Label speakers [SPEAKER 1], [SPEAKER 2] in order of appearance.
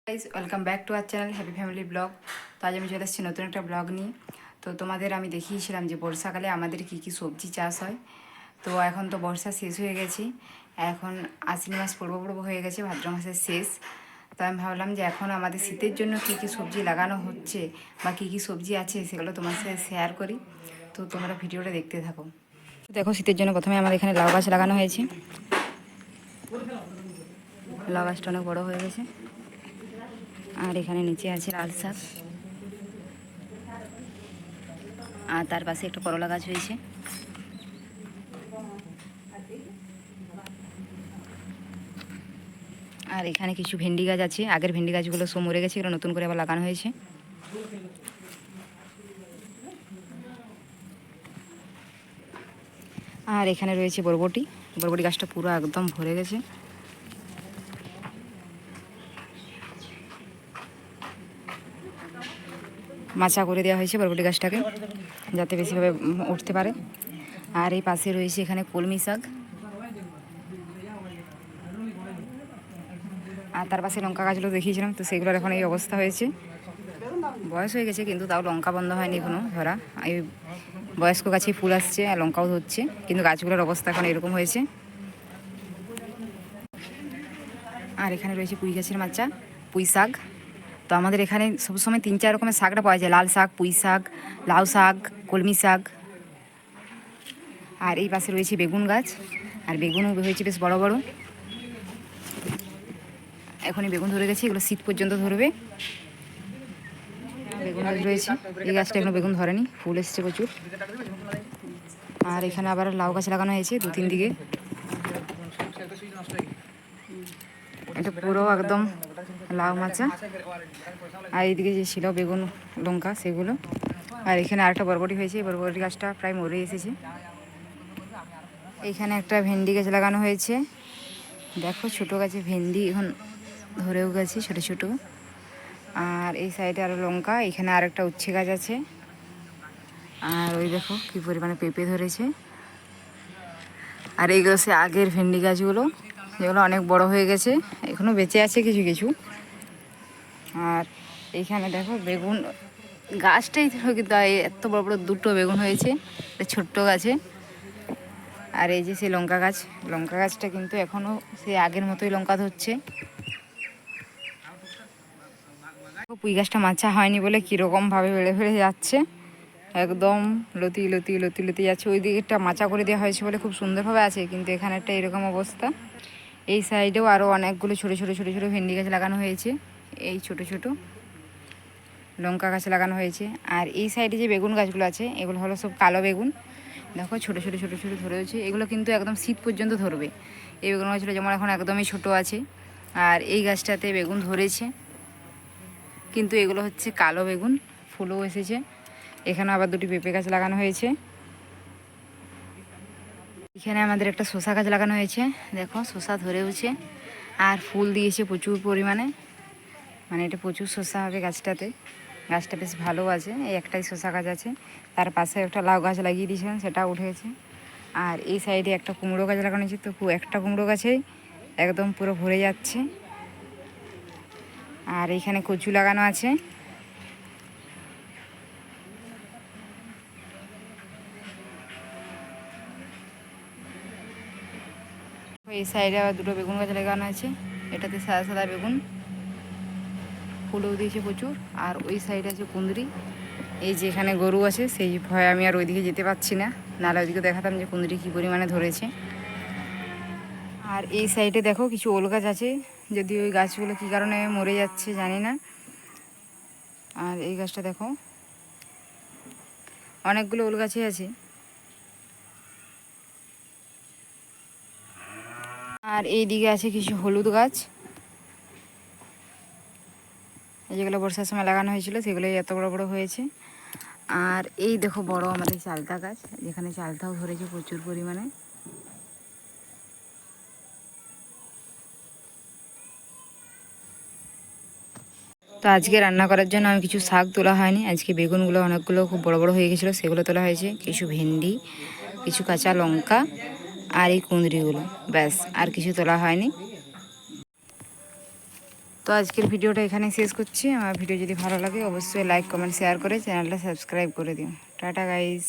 [SPEAKER 1] Guys welcome back to our channel happy family blog. তো আজ আমি চলে এসেছি নতুন একটা ব্লগ নিয়ে। তো তোমাদের আমি দেখিয়েছিলাম যে বর্ষাকালে আমাদের কি কি সবজি চাষ হয়। তো এখন তো বর্ষা শেষ হয়ে গেছে, এখন আশ্বিন মাস পূর্ব হয়ে গেছে, ভাদ্র মাসের শেষ। তো আমি ভাবলাম যে এখন আমাদের শীতের জন্য কি কি সবজি লাগানো হচ্ছে বা কি কি সবজি আছে সেগুলো তোমার সাথে শেয়ার করি। তো তোমরা ভিডিওটা দেখতে থাকো। দেখো, শীতের জন্য প্রথমে আমাদের এখানে লাউ গাছ লাগানো হয়েছে। লাউ গাছটা অনেক বড় হয়ে গেছে। আর এখানে নিচে আছে লাল শাক, আর তার পাশে একটা করলা গাছ হয়েছে। আর এখানে কিছু ভেন্ডি গাছ আছে, আগের ভেন্ডি গাছগুলো সব মরে গেছে, এগুলো নতুন করে আবার লাগানো হয়েছে। আর এখানে রয়েছে বরবটি, বরবটি গাছটা পুরো একদম ভরে গেছে। মাচা করে দেওয়া হয়েছে বরবটি গাছটাকে যাতে বেশিভাবে উঠতে পারে। আর এই পাশে রয়েছে এখানে কলমি শাক, আর তার পাশে লঙ্কা গাছগুলো দেখিয়েছিলাম, তো সেগুলোর এখন এই অবস্থা হয়েছে। বয়স হয়ে গেছে কিন্তু তাও লঙ্কা বন্ধ হয়নি এখনো ধরা। এই বয়স্ক গাছে ফুল আসছে আর লঙ্কাও ধরছে, কিন্তু গাছগুলোর অবস্থা এখন এরকম হয়েছে। আর এখানে রয়েছে পুঁই গাছের মাচা, পুঁই শাক। তো আমাদের এখানে সবসময় 3-4 রকমের শাকটা পাওয়া যায়, লাল শাক, পুঁই শাক, লাউ শাক, কলমি শাক। আর এই পাশে রয়েছে বেগুন গাছ, আর বেগুনও হয়েছে বেশ বড় বড়। এখনই বেগুন ধরে গেছে, এগুলো শীত পর্যন্ত ধরবে। বেগুন গাছ রয়েছে, এই গাছটা এখনো বেগুন ধরেনি, ফুল এসছে প্রচুর। আর এখানে আবার লাউ গাছ লাগানো হয়েছে 2-3 দিকে। এটা পুরো একদম লাউ মাচা। আর এইদিকে যে ছিল বেগুন লঙ্কা সেগুলো। আর এখানে আরেকটা বরবটি হয়েছে, বরবটি গাছটা প্রায় মরে এসেছে। এখানে একটা ভেন্ডি গাছ লাগানো হয়েছে, দেখো ছোট গাছে ভেন্ডি এখন ধরেও গেছে ছোট ছোট। আর এই সাইডে আরও লঙ্কা, এখানে আরেকটা উচ্ছে গাছ আছে। আর ওই দেখো কি পরিমাণে পেঁপে ধরেছে। আর এইগুলো সে আগের ভেন্ডি গাছগুলো, যেগুলো অনেক বড় হয়ে গেছে, এখনও বেঁচে আছে কিছু কিছু। আর এইখানে দেখো বেগুন গাছটাই কিন্তু এত বড় বড় 2টো বেগুন হয়েছে ছোট্ট গাছে। আর এই যে সেই লঙ্কা গাছ, লঙ্কা গাছটা কিন্তু এখনও সেই আগের মতোই লঙ্কা ধরছে। পুঁই গাছটা মাচা হয়নি বলে কীরকমভাবে বেড়ে বেড়ে যাচ্ছে, একদম লতি লতি লতি লতি যাচ্ছে। ওই দিকেরটা মাচা করে দেওয়া হয়েছে বলে খুব সুন্দরভাবে আছে, কিন্তু এখানে একটা এরকম অবস্থা। এই সাইডেও আরও অনেকগুলো ছোটো ছোটো ছোটো ছোটো ভেন্ডি গাছ লাগানো হয়েছে, এই ছোটো ছোটো লঙ্কা গাছ লাগানো হয়েছে। আর এই সাইডে যে বেগুন গাছগুলো আছে এগুলো হলো সব কালো বেগুন, দেখো ছোটো ছোটো ছোটো ছোটো ধরে হয়েছে। এগুলো কিন্তু একদম শীত পর্যন্ত ধরবে। এই বেগুন গাছগুলো যেমন এখন একদমই ছোটো আছে, আর এই গাছটাতে বেগুন ধরেছে, কিন্তু এগুলো হচ্ছে কালো বেগুন, ফুলও এসেছে। এখানে আবার 2টি পেঁপে গাছ লাগানো হয়েছে। এখানে আমাদের একটা শসা গাছ লাগানো হয়েছে, দেখো শসা ধরেওছে আর ফুল দিয়েছে প্রচুর পরিমাণে, মানে এটা প্রচুর শসা হবে গাছটাতে। গাছটা বেশ ভালো আছে, এই একটাই শসা গাছ আছে। তার পাশে একটা লাউ গাছ লাগিয়ে দিয়েছিলাম, সেটা উঠেছে। আর এই সাইডে একটা কুমড়ো গাছ লাগানো হয়েছে, তো একটা কুমড়ো গাছেই একদম পুরো ভরে যাচ্ছে। আর এইখানে কচু লাগানো আছে। এই সাইডে আবার 2টো বেগুন গাছ লাগানো আছে, এটাতে সাদা সাদা বেগুন, ফুলও দিয়েছে প্রচুর। আর ওই সাইডে আছে কুঁদরি। এই যে এখানে গরু আছে সেই ভয়ে আমি আর ওইদিকে যেতে পারছি না, নাহলে ওইদিকে দেখাতাম যে কুঁদরি কী পরিমাণে ধরেছে। আর এই সাইডে দেখো কিছু ওল গাছ আছে, যদি ওই গাছগুলো কী কারণে মরে যাচ্ছে জানি না। আর এই গাছটা দেখো অনেকগুলো ওল গাছে আছে। আর এই দিকে আছে কিছু হলুদ গাছ, যেগুলো বর্ষার সময় লাগানো হয়েছিল সেগুলোই এত বড় বড় হয়েছে। আর এই দেখো বড় আমাদের চালতা গাছ, যেখানে চালতাও ধরেছে প্রচুর পরিমাণে। তো আজকে রান্না করার জন্য আমি কিছু শাক তোলা হয়নি, আজকে বেগুনগুলো অনেকগুলো খুব বড় বড় হয়ে গেছিলো সেগুলো তোলা হয়েছে, কিছু ভেন্ডি, কিছু কাঁচা লঙ্কা, আর এই কুঁদরিগুলো, ব্যাস আর কিছু তোলা হয়নি। তো আজকের ভিডিওটা এখানে শেষ করছি। আমার ভিডিও যদি ভালো লাগে অবশ্যই লাইক কমেন্ট শেয়ার করে চ্যানেলটা সাবস্ক্রাইব করে দিও। Tata guys.